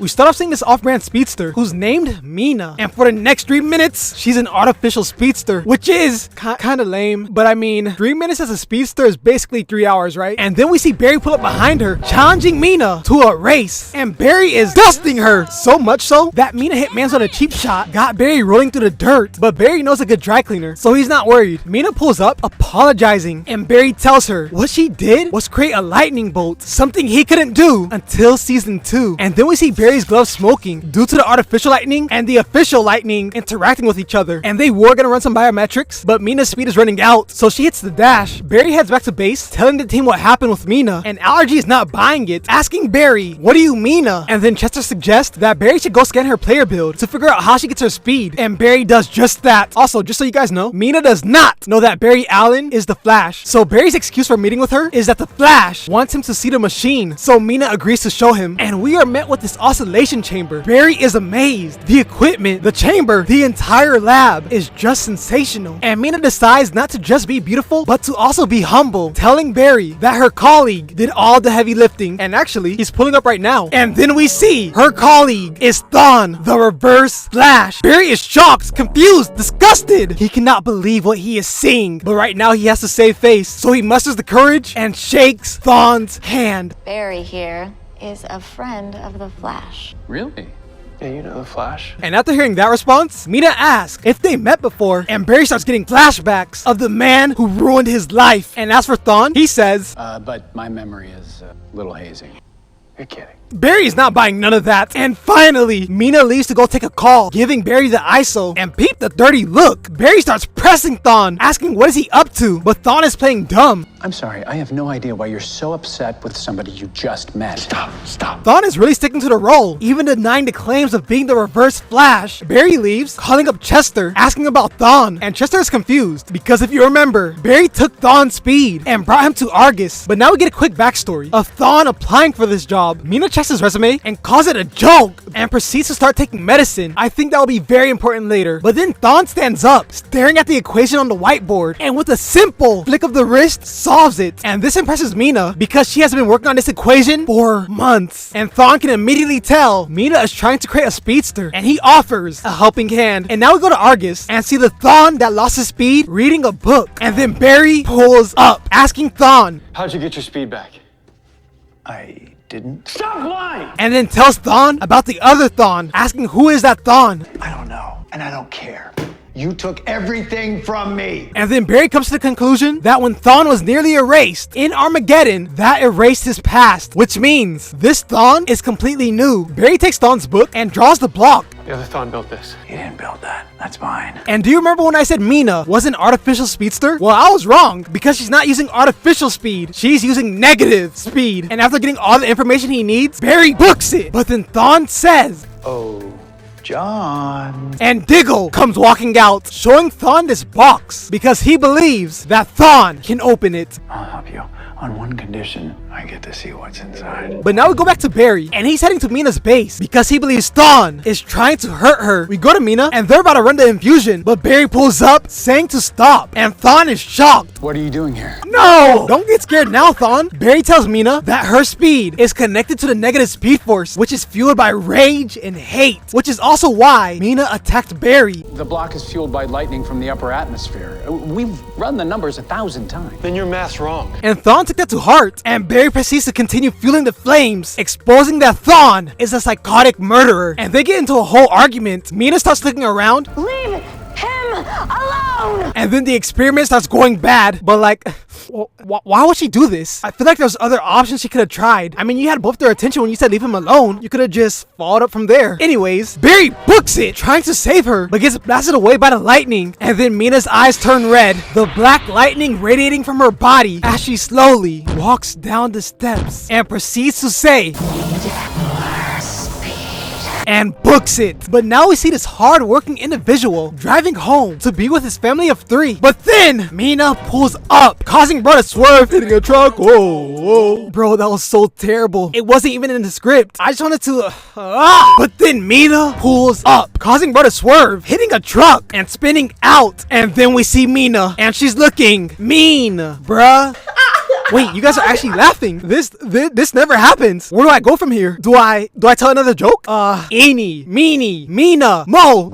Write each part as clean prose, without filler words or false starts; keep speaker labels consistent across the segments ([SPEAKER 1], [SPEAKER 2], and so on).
[SPEAKER 1] We start off seeing this off-brand speedster who's named Mina, and for the next 3 minutes, she's an artificial speedster, which is kind of lame, but I mean, 3 minutes as a speedster is basically 3 hours, right? And then we see Barry pull up behind her, challenging Mina to a race, and Barry is dusting her, so much so that Mina hit Mans on a cheap shot, got Barry rolling through the dirt, but Barry knows a good dry cleaner, so he's not worried. Mina pulls up, apologizing, and Barry tells her what she did was create a lightning bolt, something he couldn't do until season 2. And then we see Barry's gloves smoking due to the artificial lightning and the official lightning interacting with each other, and they were gonna run some biometrics, but Mina's speed is running out, so she hits the dash. Barry heads back to base, telling the team what happened with Mina, and Allergy is not buying it, asking Barry, what do you mean? And then Chester suggests that Barry should go scan her player build to figure out how she gets her speed, and Barry does just that. Also, just so you guys know, Mina does not know that Barry Allen is the Flash, so Barry's excuse for meeting with her is that the Flash wants him to see the machine, so Mina agrees to show him, and we are met with this oscillation chamber. Barry is amazed. The equipment, the chamber, the entire lab is just sensational, and Mina decides not to just be beautiful, but to also be humble, telling Barry that her colleague did all the heavy lifting, and actually, he's pulling up right now. And then we see her colleague is Thawne, the Reverse Flash. Barry is shocked, confused, disgusted. He cannot believe what he is seeing, but right now he has to save face, so he musters the courage and shakes Thawne's hand.
[SPEAKER 2] Barry here is a friend of the Flash.
[SPEAKER 3] Really? Yeah, you know the Flash.
[SPEAKER 1] And after hearing that response, Mina asks if they met before, and Barry starts getting flashbacks of the man who ruined his life. And as for Thawne, he says,
[SPEAKER 3] but my memory is a little hazy. You're kidding.
[SPEAKER 1] Barry is not buying none of that. And finally, Mina leaves to go take a call, giving Barry the ISO, and peep the dirty look. Barry starts pressing Thawne, asking what is he up to, but Thawne is playing dumb.
[SPEAKER 3] I'm sorry, I have no idea why you're so upset with somebody you just met. Stop.
[SPEAKER 1] Thawne is really sticking to the role, even denying the claims of being the Reverse Flash. Barry leaves, calling up Chester, asking about Thawne, and Chester is confused, because if you remember, Barry took Thawne's speed and brought him to Argus. But now we get a quick backstory of Thawne applying for this job. Mina checks his resume and calls it a joke and proceeds to start taking medicine. I think that will be very important later. But then Thawne stands up, staring at the equation on the whiteboard, and with a simple flick of the wrist, solves it. And this impresses Mina because she has been working on this equation for months. And Thawne can immediately tell Mina is trying to create a speedster, and he offers a helping hand. And now we go to Argus and see the Thawne that lost his speed reading a book. And then Barry pulls up, asking Thawne,
[SPEAKER 3] how'd you get your speed back? I didn't. Stop lying!
[SPEAKER 1] And then tells Thawne about the other Thawne, asking who is that Thawne.
[SPEAKER 4] I don't know, and I don't care. You took everything from me.
[SPEAKER 1] And then Barry comes to the conclusion that when Thawne was nearly erased in Armageddon, that erased his past, which means this Thawne is completely new. Barry takes Thawne's book and draws the block.
[SPEAKER 3] The other Thawne built this.
[SPEAKER 4] You didn't build that. That's mine.
[SPEAKER 1] And do you remember when I said Mina was an artificial speedster? Well, I was wrong, because she's not using artificial speed. She's using negative speed. And after getting all the information he needs, Barry books it. But then Thawne says,
[SPEAKER 4] Oh, John.
[SPEAKER 1] and Diggle comes walking out, showing Thawne this box because he believes that Thawne can open it.
[SPEAKER 4] I'll help you on one condition. I get to see what's inside.
[SPEAKER 1] But now we go back to Barry, and he's heading to Mina's base because he believes Thawne is trying to hurt her. We go to Mina, and they're about to run the infusion, but Barry pulls up, saying to stop, and Thawne is shocked.
[SPEAKER 3] What are you doing here?
[SPEAKER 1] No! Don't get scared now, Thawne. Barry tells Mina that her speed is connected to the negative speed force, which is fueled by rage and hate, which is also why Mina attacked Barry.
[SPEAKER 3] The block is fueled by lightning from the upper atmosphere. We've run the numbers 1,000 times.
[SPEAKER 5] Then your math's wrong.
[SPEAKER 1] And Thawne took that to heart, and Barry proceeds to continue fueling the flames, exposing that Thawne is a psychotic murderer. And they get into a whole argument. Mina starts looking around.
[SPEAKER 2] Leave him alone!
[SPEAKER 1] And then the experiment starts going bad, but like, why would she do this? I feel like there's other options she could have tried. I mean, you had both their attention when you said leave him alone. You could have just followed up from there. Anyways, Barry books it, trying to save her, but gets blasted away by the lightning. And then Mina's eyes turn red, the black lightning radiating from her body as she slowly walks down the steps and proceeds to say, and books it. But now we see this hard-working individual driving home to be with his family of 3. But then Mina pulls up, causing bro to swerve, hitting a truck. Whoa. Bro, that was so terrible. It wasn't even in the script. I just wanted to But then Mina pulls up, causing bro to swerve, hitting a truck and spinning out. And then we see Mina, and she's looking mean, bruh. Wait, you guys are actually laughing. This never happens. Where do I go from here? Do I tell another joke? Eeny, meeny, Mina, Mo.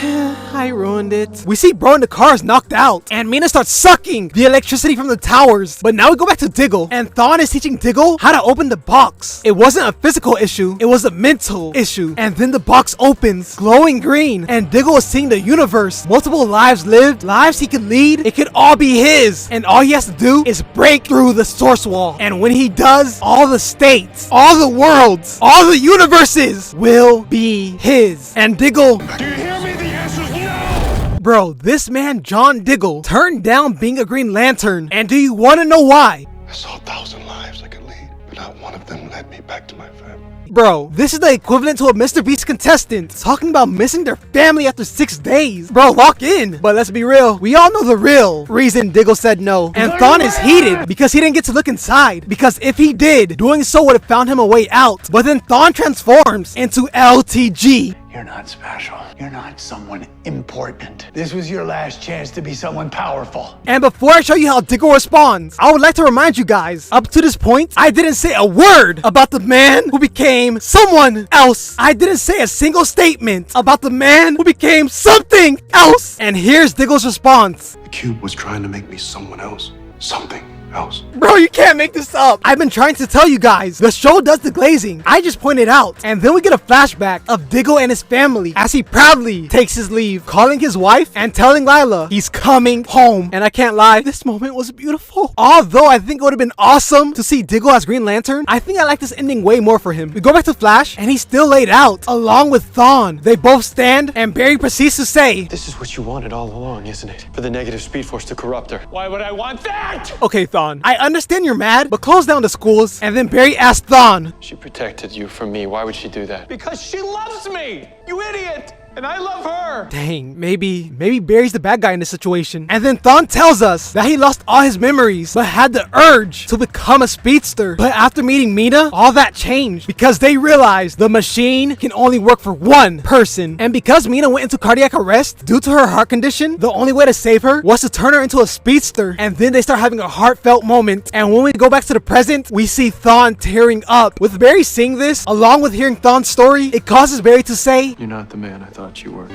[SPEAKER 1] I ruined it. We see bro in the car is knocked out, and Mina starts sucking the electricity from the towers. But now we go back to Diggle, and Thawne is teaching Diggle how to open the box. It wasn't a physical issue, it was a mental issue. And then the box opens, glowing green, and Diggle is seeing the universe. Multiple lives lived, lives he could lead. It could all be his, and all he has to do is break through the source wall. And when he does, all the states, all the worlds, all the universes will be his. And Diggle...
[SPEAKER 5] Do you hear me? The answer's no!
[SPEAKER 1] Bro, this man, John Diggle, turned down being a Green Lantern. And do you want to know why?
[SPEAKER 5] I saw 1,000 lives I could lead, but not one of them led me back to my family.
[SPEAKER 1] Bro, this is the equivalent to a Mr. Beast contestant talking about missing their family after 6 days. Bro, lock in. But let's be real. We all know the real reason Diggle said no. And Thawne is heated because he didn't get to look inside. Because if he did, doing so would have found him a way out. But then Thawne transforms into LTG.
[SPEAKER 4] You're not special. You're not someone important. This was your last chance to be someone powerful.
[SPEAKER 1] And before I show you how Diggle responds, I would like to remind you guys, up to this point, I didn't say a word about the man who became someone else. I didn't say a single statement about the man who became something else. And here's Diggle's response.
[SPEAKER 5] The cube was trying to make me someone else. Something else.
[SPEAKER 1] Bro, you can't make this up. I've been trying to tell you guys, the show does the glazing. I just pointed out. And then we get a flashback of Diggle and his family as he proudly takes his leave, calling his wife and telling Lila he's coming home. And I can't lie, this moment was beautiful. Although I think it would have been awesome to see Diggle as Green Lantern, I think I like this ending way more for him. We go back to Flash and he's still laid out along with Thawne. They both stand and Barry proceeds to say,
[SPEAKER 6] "This is what you wanted all along, isn't it? For the negative speed force to corrupt her."
[SPEAKER 3] Why would I want that?
[SPEAKER 1] okay, Thawne, I understand you're mad, but close down the schools. And then Barry asked Thawne,
[SPEAKER 6] She protected you from me. Why would she do that?
[SPEAKER 3] Because she loves me, you idiot! And I love her.
[SPEAKER 1] dang, maybe Barry's the bad guy in this situation. And then Thawne tells us that he lost all his memories, but had the urge to become a speedster. But after meeting Mina, all that changed because they realized the machine can only work for one person. And because Mina went into cardiac arrest due to her heart condition, the only way to save her was to turn her into a speedster. And then they start having a heartfelt moment. And when we go back to the present, we see Thawne tearing up. With Barry seeing this, along with hearing Thawne's story, it causes Barry to say,
[SPEAKER 6] "You're not the man I thought you were."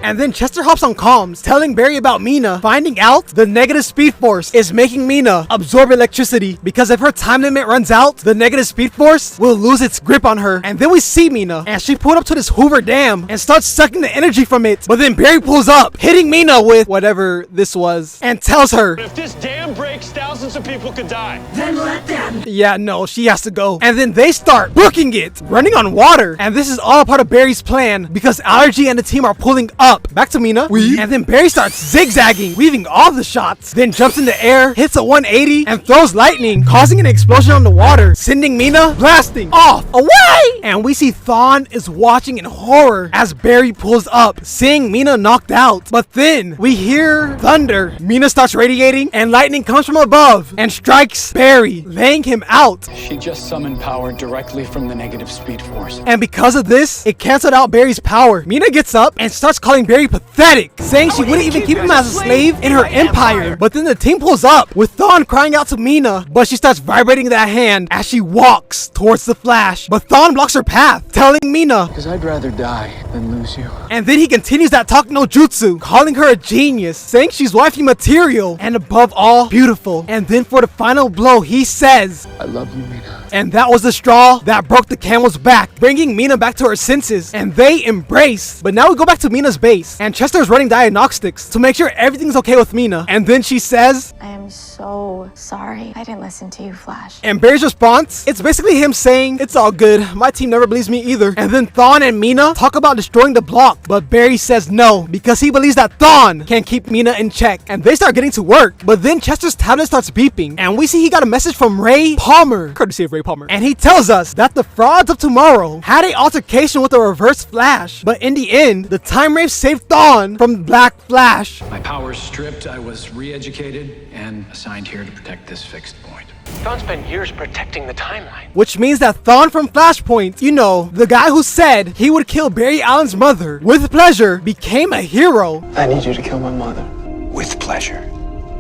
[SPEAKER 1] and then Chester hops on comms, telling Barry about Mina, finding out the negative speed force is making Mina absorb electricity, because if her time limit runs out, the negative speed force will lose its grip on her. And then we see Mina, and she pulled up to this Hoover Dam and starts sucking the energy from it. But then Barry pulls up, hitting Mina with whatever this was, and tells her,
[SPEAKER 7] If this dam breaks, thousands of people could die.
[SPEAKER 1] yeah, no, she has to go. And then they start booking it, running on water. And this is all a part of Barry's plan, because Allergy and the team are pulling up. Back to Mina. And then Barry starts zigzagging, weaving all the shots. Then jumps in the air, hits a 180, and throws lightning, causing an explosion on the water, sending Mina blasting off away. And we see Thawne is watching in horror as Barry pulls up, seeing Mina knocked out. But then we hear thunder. Mina starts radiating, and lightning comes from above and strikes Barry, laying him out.
[SPEAKER 3] She just summoned power directly from the negative speed force.
[SPEAKER 1] And because of this, it canceled out Barry's power. Mina gets up and starts calling Barry pathetic, saying she wouldn't even keep him as a slave in her empire. But then the team pulls up, with Thawne crying out to Mina, but she starts vibrating that hand as she walks towards the Flash. But Thawne blocks her path, telling Mina,
[SPEAKER 3] Because I'd rather die than lose you.
[SPEAKER 1] and then he continues that talk no jutsu, calling her a genius, saying she's wifey material, and above all, beautiful. And then for the final blow, he says,
[SPEAKER 3] I love you, Mina.
[SPEAKER 1] and that was the straw that broke the camel's back, bringing Mina back to her senses, and they embrace. But now we go back to Mina's base, and Chester's running diagnostics to make sure everything's okay with Mina. And then she says,
[SPEAKER 2] I am so sorry. I didn't listen to you, Flash.
[SPEAKER 1] and Barry's response, it's basically him saying, it's all good, my team never believes me either. And then Thawne and Mina talk about destroying the block, but Barry says no, because he believes that Thawne can keep Mina in check. And they start getting to work, but then Chester's tablet starts beeping, and we see he got a message from Ray Palmer, courtesy of Ray Palmer, and he tells us that the frauds of tomorrow had an altercation with the Reverse Flash, but in the end, the time wraith saved Thawne from Black Flash.
[SPEAKER 3] My powers stripped, I was re-educated and assigned here to protect this fixed point.
[SPEAKER 7] Thawne spent years protecting the timeline.
[SPEAKER 1] Which means that Thawne from Flashpoint, you know, the guy who said he would kill Barry Allen's mother with pleasure, became a hero.
[SPEAKER 6] I need you to kill my mother.
[SPEAKER 5] With pleasure.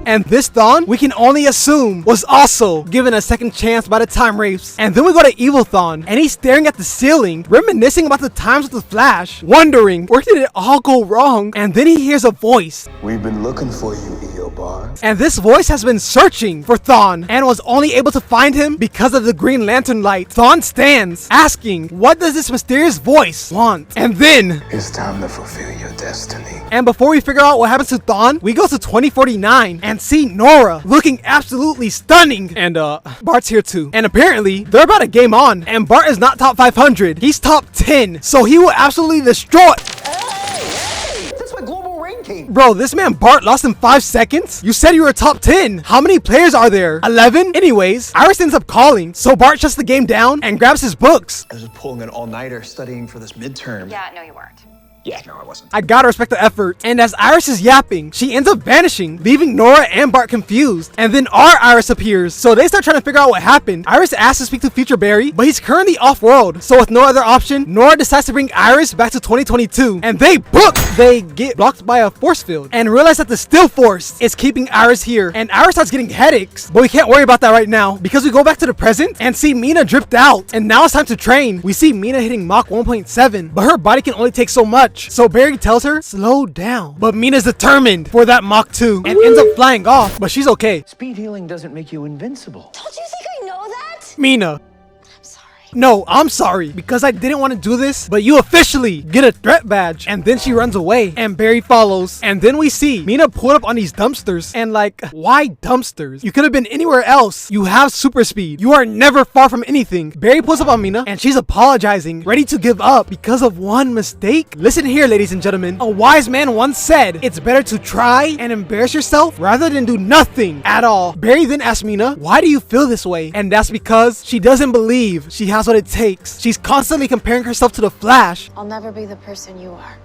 [SPEAKER 1] And this Thawne, we can only assume, was also given a second chance by the time wraiths. And then we go to Evil Thawne, and he's staring at the ceiling, reminiscing about the times with the Flash, wondering, where did it all go wrong? And then he hears a voice.
[SPEAKER 8] We've been looking for you, Eobard.
[SPEAKER 1] And this voice has been searching for Thawne, and was only able to find him because of the Green Lantern light. Thawne stands, asking, what does this mysterious voice want? And then,
[SPEAKER 8] It's time to fulfill your destiny.
[SPEAKER 1] and before we figure out what happens to Thawne, we go to 2049 and see Nora looking absolutely stunning. And Bart's here too. And apparently, they're about to game on. And Bart is not top 500. He's top 10. So he will absolutely destroy.
[SPEAKER 9] That's why global rain came.
[SPEAKER 1] Bro, this man Bart lost in 5 seconds? You said you were top 10. How many players are there? 11? Anyways, Iris ends up calling. So Bart shuts the game down and grabs his books.
[SPEAKER 9] I was just pulling an all-nighter studying for this midterm.
[SPEAKER 10] Yeah, no, you weren't.
[SPEAKER 9] Yeah, no, I wasn't.
[SPEAKER 1] I gotta respect the effort. And as Iris is yapping, she ends up vanishing, leaving Nora and Bart confused. And then our Iris appears, so they start trying to figure out what happened. Iris asks to speak to Future Barry, but he's currently off-world. So with no other option, Nora decides to bring Iris back to 2022. And they book! They get blocked by a force field and realize that the still force is keeping Iris here. And Iris starts getting headaches, but we can't worry about that right now because we go back to the present and see Mina dripped out. And now it's time to train. We see Mina hitting Mach 1.7, but her body can only take so much. So Barry tells her, slow down. But Mina's determined for that Mach 2 and ends up flying off, but she's okay.
[SPEAKER 9] Speed healing doesn't make you invincible.
[SPEAKER 2] Don't you think I know that?
[SPEAKER 1] Mina.
[SPEAKER 2] I'm sorry.
[SPEAKER 1] No, I'm sorry because I didn't want to do this, but you officially get a threat badge. And then she runs away and Barry follows. And then we see Mina pull up on these dumpsters and like, why dumpsters? You could have been anywhere else. You have super speed. You are never far from anything. Barry pulls up on Mina and she's apologizing, ready to give up because of one mistake. Listen here, ladies and gentlemen. A wise man once said, it's better to try and embarrass yourself rather than do nothing at all. Barry then asks Mina, why do you feel this way? And that's because she doesn't believe she has what it takes. She's constantly comparing herself to the Flash.
[SPEAKER 2] I'll never be the person you are.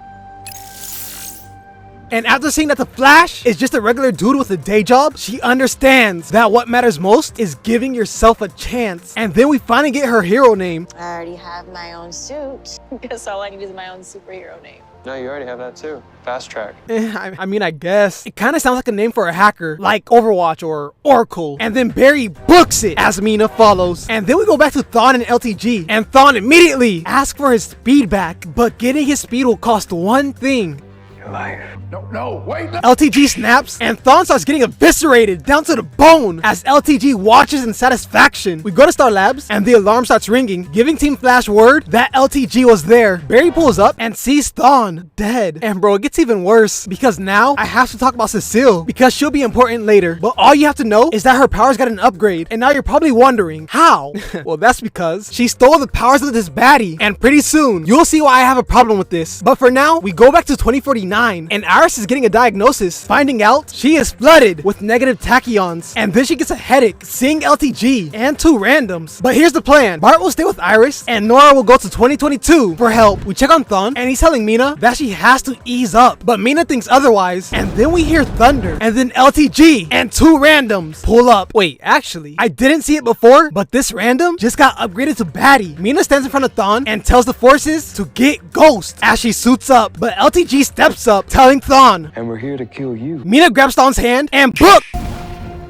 [SPEAKER 1] And after seeing that the Flash is just a regular dude with a day job, she understands that what matters most is giving yourself a chance. And then we finally get her hero name.
[SPEAKER 2] I already have my own suit. Guess all I need is my own superhero name.
[SPEAKER 6] No, you already have that too. Fast track.
[SPEAKER 1] I mean, I guess. It kind of sounds like a name for a hacker, like Overwatch or Oracle. And then Barry books it as Mina follows. And then we go back to Thawne and LTG. And Thawne immediately asks for his speed back. But getting his speed will cost one thing.
[SPEAKER 8] Your life.
[SPEAKER 4] No, wait. No.
[SPEAKER 1] LTG snaps and Thawne starts getting eviscerated down to the bone as LTG watches in satisfaction. We go to Star Labs and the alarm starts ringing, giving Team Flash word that LTG was there. Barry pulls up and sees Thawne dead. And bro, it gets even worse because now I have to talk about Cecile because she'll be important later. But all you have to know is that her powers got an upgrade. And now you're probably wondering, how? Well, that's because she stole the powers of this baddie. And pretty soon, you'll see why I have a problem with this. But for now, we go back to 2049 and Iris is getting a diagnosis, finding out she is flooded with negative tachyons. And then she gets a headache seeing LTG and 2 randoms. But here's the plan. Bart will stay with Iris and Nora will go to 2022 for help. We check on Thawne and he's telling Mina that she has to ease up. But Mina thinks otherwise. And then we hear thunder. And then LTG and 2 randoms pull up. Wait, actually, I didn't see it before, but this random just got upgraded to baddie. Mina stands in front of Thawne and tells the forces to get Ghost as she suits up. But LTG steps up, telling Thawne,
[SPEAKER 8] And we're here to kill you.
[SPEAKER 1] Mina grabs Thawne's hand and book!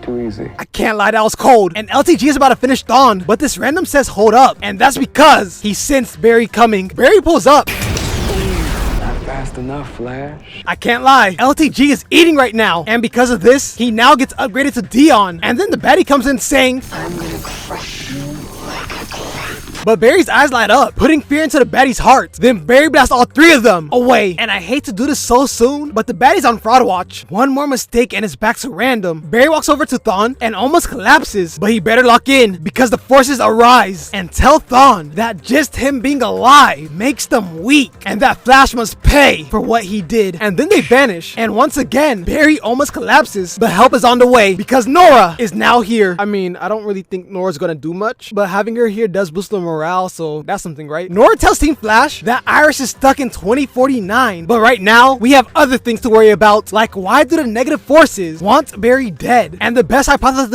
[SPEAKER 8] Too easy.
[SPEAKER 1] I can't lie, that was cold. And LTG is about to finish Thawne, but this random says hold up. And that's because he sensed Barry coming. Barry pulls up.
[SPEAKER 8] Not fast enough, Flash.
[SPEAKER 1] I can't lie, LTG is eating right now. And because of this, he now gets upgraded to Dion. And then the baddie comes in saying,
[SPEAKER 2] I'm gonna crush you like a crab.
[SPEAKER 1] But Barry's eyes light up, putting fear into the baddie's heart. Then Barry blasts all 3 of them away. And I hate to do this so soon, but the baddie's on fraud watch. One more mistake and it's back to random. Barry walks over to Thawne and almost collapses, but he better lock in because the forces arise and tell Thawne that just him being alive makes them weak and that Flash must pay for what he did. And then they vanish. And once again, Barry almost collapses, but help is on the way because Nora is now here. I mean, I don't really think Nora's gonna do much, but having her here does boost the morale, so that's something, right? Nora tells Team Flash that Iris is stuck in 2049, but right now we have other things to worry about, like why do the negative forces want Barry dead? And the best hypothesis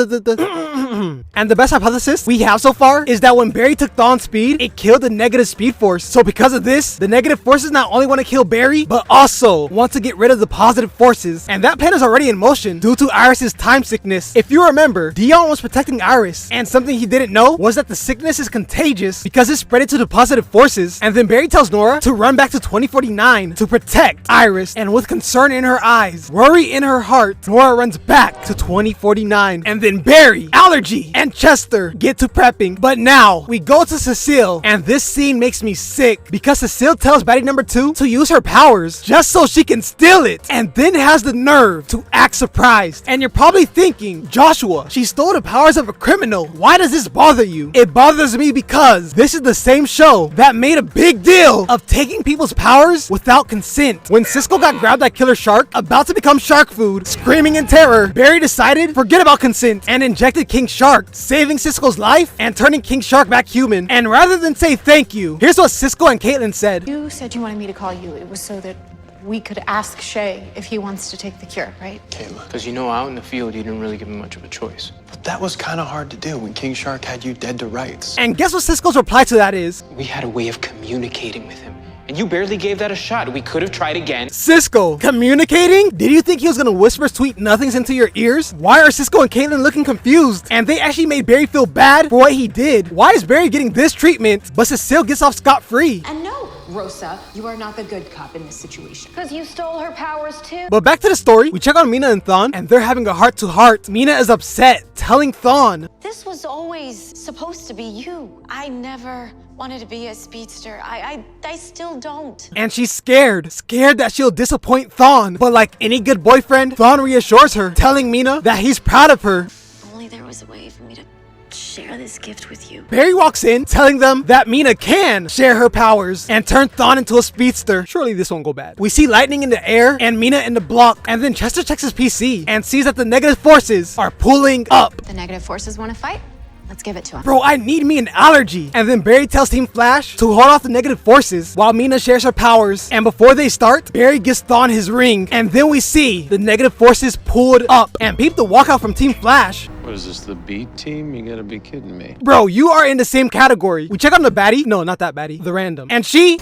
[SPEAKER 1] And the best hypothesis we have so far is that when Barry took Thawne's speed, it killed the negative speed force. So because of this, the negative forces not only want to kill Barry, but also want to get rid of the positive forces. And that plan is already in motion due to Iris's time sickness. If you remember, Dion was protecting Iris, and something he didn't know was that the sickness is contagious because it spread into the positive forces. And then Barry tells Nora to run back to 2049 to protect Iris, and with concern in her eyes, worry in her heart, Nora runs back to 2049. And then Barry, Allergy, and Chester get to prepping. But now we go to Cecile, and this scene makes me sick because Cecile tells baddie number 2 to use her powers just so she can steal it, and then has the nerve to act surprised. And you're probably thinking, Joshua, she stole the powers of a criminal. Why does this bother you? It bothers me because this is the same show that made a big deal of taking people's powers without consent. When Cisco got grabbed by Killer Shark, about to become shark food, screaming in terror, Barry decided forget about consent and injected King Shark, saving Cisco's life and turning King Shark back human. And rather than say thank you, here's what Cisco and Caitlin said.
[SPEAKER 10] You said you wanted me to call you. It was so that we could ask Shay if he wants to take the cure, right?
[SPEAKER 6] Kayla, because out in the field, you didn't really give him much of a choice. But that was kind of hard to do when King Shark had you dead to rights.
[SPEAKER 1] And guess what Cisco's reply to that is?
[SPEAKER 6] We had a way of communicating with him, and you barely gave that a shot. We could have tried again.
[SPEAKER 1] Cisco, communicating? Did you think he was gonna whisper sweet nothings into your ears? Why are Cisco and Caitlin looking confused? And they actually made Barry feel bad for what he did. Why is Barry getting this treatment, but Cecile gets off scot-free?
[SPEAKER 10] And no, Rosa, you are not the good cop in this situation.
[SPEAKER 2] Because you stole her powers too.
[SPEAKER 1] But back to the story, we check on Mina and Thawne, and they're having a heart-to-heart. Mina is upset, telling Thawne,
[SPEAKER 2] This was always supposed to be you. I never wanted to be a speedster. I still don't.
[SPEAKER 1] and she's scared that she'll disappoint Thawne. But like any good boyfriend, Thawne reassures her, telling Mina that he's proud of her.
[SPEAKER 2] Only there was a way for me to share this gift with you.
[SPEAKER 1] Barry walks in, telling them that Mina can share her powers and turn Thawne into a speedster. Surely this won't go bad. We see lightning in the air and Mina in the block, and then Chester checks his PC and sees that the negative forces are pulling up.
[SPEAKER 10] The negative forces want to fight? Let's give it to him.
[SPEAKER 1] Bro, I need me an allergy. And then Barry tells Team Flash to hold off the negative forces while Mina shares her powers. And before they start, Barry gives Thawne his ring. And then we see the negative forces pulled up. And peep the walkout from Team Flash.
[SPEAKER 5] What is this, the B team? You gotta be kidding me.
[SPEAKER 1] Bro, you are in the same category. We check on the baddie. No, not that baddie. The random. And she...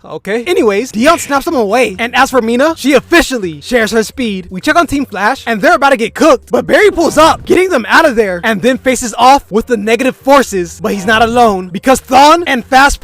[SPEAKER 1] Okay. Anyways, Dion snaps them away. And as for Mina, she officially shares her speed. We check on Team Flash, and they're about to get cooked. But Barry pulls up, getting them out of there, and then faces off with the negative forces. But he's not alone, because Thawne and fast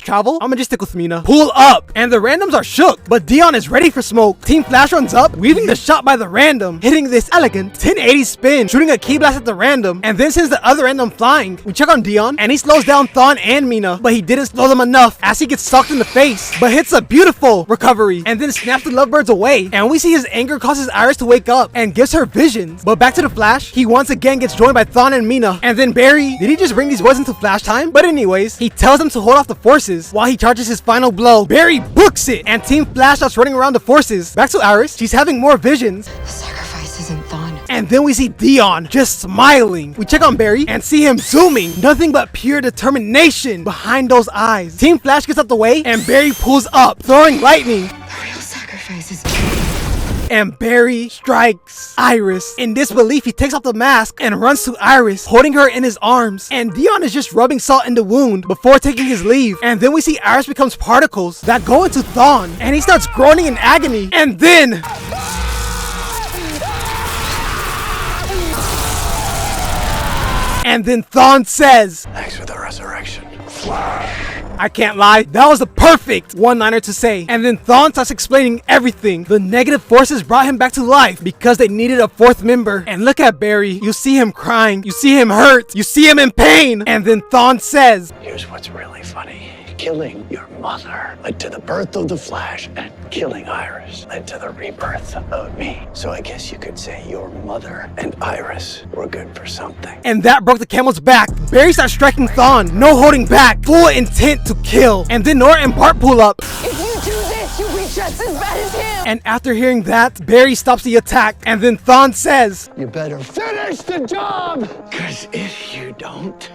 [SPEAKER 1] travel, I'm gonna just stick with Mina, pull up. And the randoms are shook, but Dion is ready for smoke. Team Flash runs up, weaving the shot by the random, hitting this elegant 1080 spin, shooting a key blast at the random, and then sends the other random flying. We check on Dion, and he slows down Thawne and Mina, but he didn't slow them enough as he gets sucked in the face, but hits a beautiful recovery and then snaps the lovebirds away. And we see his anger causes Iris to wake up and gives her visions. But back to the Flash, he once again gets joined by Thawne and Mina. And then Barry, did he just bring these boys into Flashtime? But anyways, he tells them to hold off the forces while he charges his final blow. Barry books it, and Team Flash starts running around the forces. Back to Iris, she's having more visions.
[SPEAKER 10] The sacrifice isn't Thawne.
[SPEAKER 1] And then we see Dion just smiling. We check on Barry and see him zooming. Nothing but pure determination behind those eyes. Team Flash gets out the way and Barry pulls up, throwing lightning.
[SPEAKER 10] The real sacrifice is...
[SPEAKER 1] And Barry strikes Iris. In disbelief, he takes off the mask and runs to Iris, holding her in his arms. And Dion is just rubbing salt in the wound before taking his leave. And then we see Iris becomes particles that go into Thawne, and he starts groaning in agony. And then... Thawne says,
[SPEAKER 6] Thanks for the resurrection.
[SPEAKER 1] I can't lie, that was the perfect one-liner to say. And then Thawne starts explaining everything. The negative forces brought him back to life because they needed a fourth member. And look at Barry, you see him crying, you see him hurt, you see him in pain. And then Thawne says,
[SPEAKER 4] Here's what's really funny. Killing your mother led to the birth of the Flash, and killing Iris led to the rebirth of me. So I guess you could say your mother and Iris were good for something.
[SPEAKER 1] And that broke the camel's back. Barry starts striking Thawne, no holding back, full intent to kill. And then Nora and Bart pull up.
[SPEAKER 2] If you do this, you'll be just as bad as him.
[SPEAKER 1] And after hearing that, Barry stops the attack. And then Thawne says,
[SPEAKER 4] You better finish the job! Because if you don't,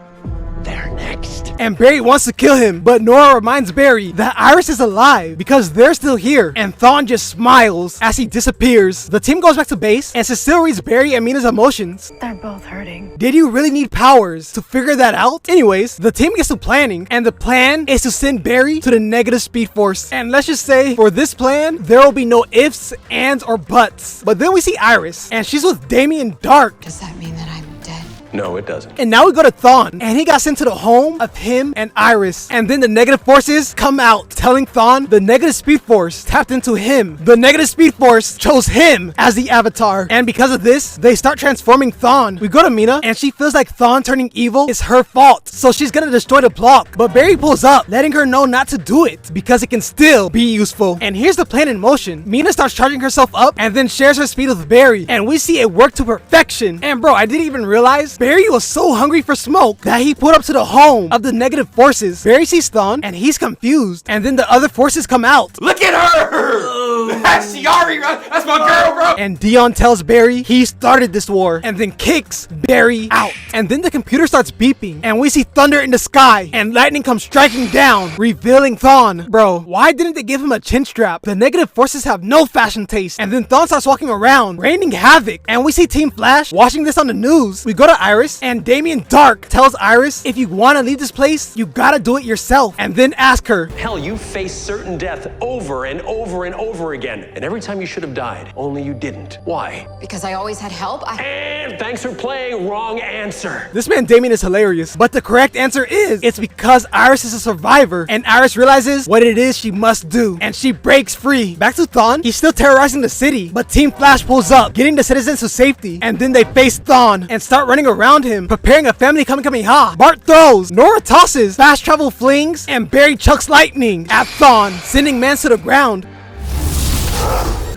[SPEAKER 4] they're next.
[SPEAKER 1] and Barry wants to kill him, but Nora reminds Barry that Iris is alive because they're still here, and Thawne just smiles as he disappears. The team goes back to base, and Cecile reads Barry and Mina's emotions.
[SPEAKER 10] They're both hurting.
[SPEAKER 1] Did you really need powers to figure that out? Anyways, the team gets to planning, and the plan is to send Barry to the negative speed force. And let's just say, for this plan, there will be no ifs, ands, or buts. But then we see Iris, and she's with Damien Dark.
[SPEAKER 2] Does that mean that I'm dead?
[SPEAKER 4] No, it doesn't.
[SPEAKER 1] And now we go to Thawne, and he got sent to the home of him and Iris. And then the negative forces come out, telling Thawne the negative speed force tapped into him. The negative speed force chose him as the avatar. And because of this, they start transforming Thawne. We go to Mina, and she feels like Thawne turning evil is her fault. So she's gonna destroy the block. But Barry pulls up, letting her know not to do it, because it can still be useful. And here's the plan in motion. Mina starts charging herself up, and then shares her speed with Barry. And we see it work to perfection. And bro, I didn't even realize Barry was so hungry for smoke that he put up to the home of the negative forces. Barry sees Thawne, and he's confused. And then the other forces come out.
[SPEAKER 11] Look at her! That's Yari, that's my girl, bro!
[SPEAKER 1] And Dion tells Barry he started this war, and then kicks Barry out. And then the computer starts beeping, and we see thunder in the sky, and lightning comes striking down, revealing Thawne. Bro, why didn't they give him a chin strap? The negative forces have no fashion taste. And then Thawne starts walking around, raining havoc. And we see Team Flash watching this on the news. We go to Iris, and Damien Dark tells Iris, if you want to leave this place, you gotta do it yourself. And then ask her,
[SPEAKER 7] Hell, you face certain death over and over and over again. And every time you should have died, only you didn't. Why?
[SPEAKER 2] Because I always had help.
[SPEAKER 7] And thanks for playing wrong answer.
[SPEAKER 1] this man Damien is hilarious, but the correct answer is, it's because Iris is a survivor, and Iris realizes what it is she must do, and she breaks free. Back to Thawne, he's still terrorizing the city, but Team Flash pulls up, getting the citizens to safety, and then they face Thawne and start running around him, preparing a family Kamehameha. Bart throws, Nora tosses, fast travel flings, and Barry chucks lightning at Thawne, sending man to the ground.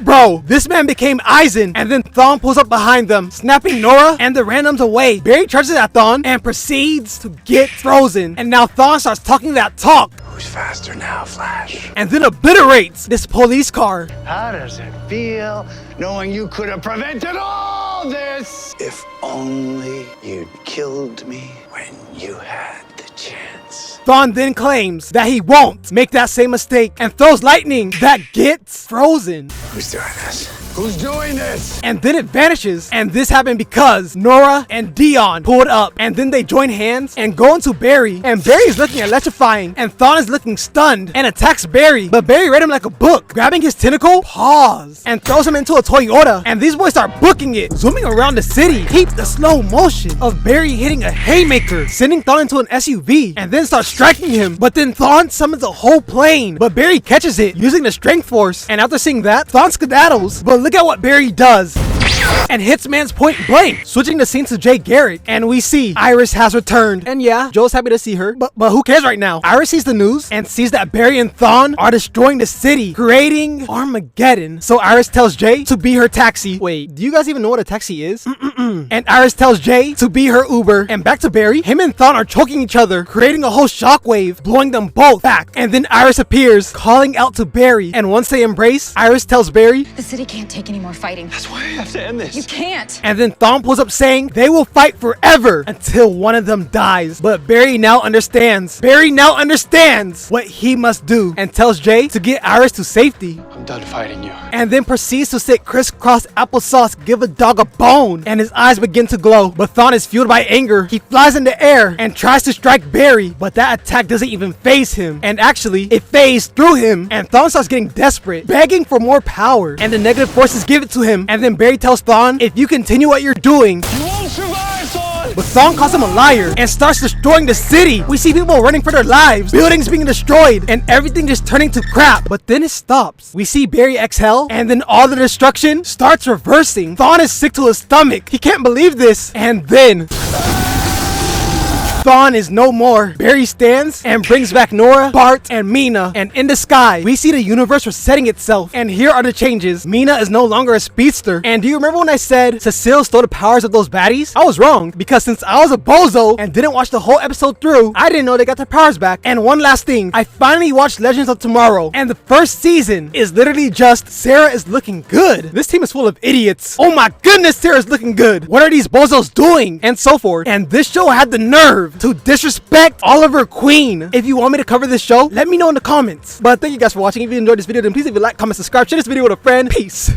[SPEAKER 1] Bro, this man became Eisen, and then Thawne pulls up behind them, snapping Nora and the randoms away. Barry charges at Thawne and proceeds to get frozen. And now Thawne starts talking that talk.
[SPEAKER 4] Who's faster now, Flash?
[SPEAKER 1] And then obliterates this police car.
[SPEAKER 4] How does it feel knowing you could have prevented all this? If only you'd killed me when you had the chance.
[SPEAKER 1] Thawne then claims that he won't make that same mistake and throws lightning that gets frozen.
[SPEAKER 4] Who's doing this? Who's doing this?
[SPEAKER 1] And then it vanishes. And this happened because Nora and Dion pulled up, and then they join hands and go into Barry. And Barry is looking electrifying, and Thawne is looking stunned and attacks Barry. But Barry read him like a book, grabbing his tentacle, pause, and throws him into a Toyota. And these boys start booking it, zooming around the city. Keep the slow motion of Barry hitting a haymaker, sending Thawne into an SUV, and then starts striking him. But then Thawne summons a whole plane, but Barry catches it using the strength force. And after seeing that, Thawne skedaddles. But look at what Barry does, and hits man's point blank. Switching the scene to Jay Garrick, and we see Iris has returned. And yeah, Joe's happy to see her, but who cares right now? Iris sees the news and sees that Barry and Thawne are destroying the city, creating Armageddon. So Iris tells Jay to be her taxi. Wait, do you guys even know what a taxi is? And Iris tells Jay to be her Uber. And back to Barry, him and Thawne are choking each other, creating a whole shockwave, blowing them both back. And then Iris appears, calling out to Barry. And once they embrace, Iris tells Barry,
[SPEAKER 2] The city can't take any more fighting.
[SPEAKER 7] That's why I have to end this.
[SPEAKER 2] You can't.
[SPEAKER 1] and then Thawne pulls up saying they will fight forever until one of them dies. But Barry now understands. Barry now understands what he must do, and tells Jay to get Iris to safety.
[SPEAKER 6] I'm done fighting you.
[SPEAKER 1] And then proceeds to sit crisscross applesauce, give a dog a bone, and his eyes begin to glow. But Thawne is fueled by anger. He flies in the air and tries to strike Barry, but that attack doesn't even faze him. And actually, it phased through him, and Thawne starts getting desperate, begging for more power. And the negative forces give it to him. And then Barry tells Thawne, if you continue what you're doing,
[SPEAKER 7] You won't survive, Thawne!
[SPEAKER 1] but Thawne calls him a liar and starts destroying the city. We see people running for their lives, buildings being destroyed, and everything just turning to crap. But then it stops. We see Barry exhale, and then all the destruction starts reversing. Thawne is sick to his stomach. He can't believe this. And then Thawne is no more. Barry stands and brings back Nora, Bart, and Mina. And in the sky, we see the universe resetting itself. And here are the changes. Mina is no longer a speedster. And do you remember when I said Cecile stole the powers of those baddies? I was wrong, because since I was a bozo and didn't watch the whole episode through, I didn't know they got their powers back. And one last thing, I finally watched Legends of Tomorrow, and the first season is literally just Sarah is looking good. This team is full of idiots. Oh my goodness, Sarah's looking good. What are these bozos doing? And so forth. And this show had the nerve deserve to disrespect Oliver Queen. If you want me to cover this show, let me know in the comments. But thank you guys for watching. If you enjoyed this video, then please leave a like, comment, subscribe, share this video with a friend. Peace.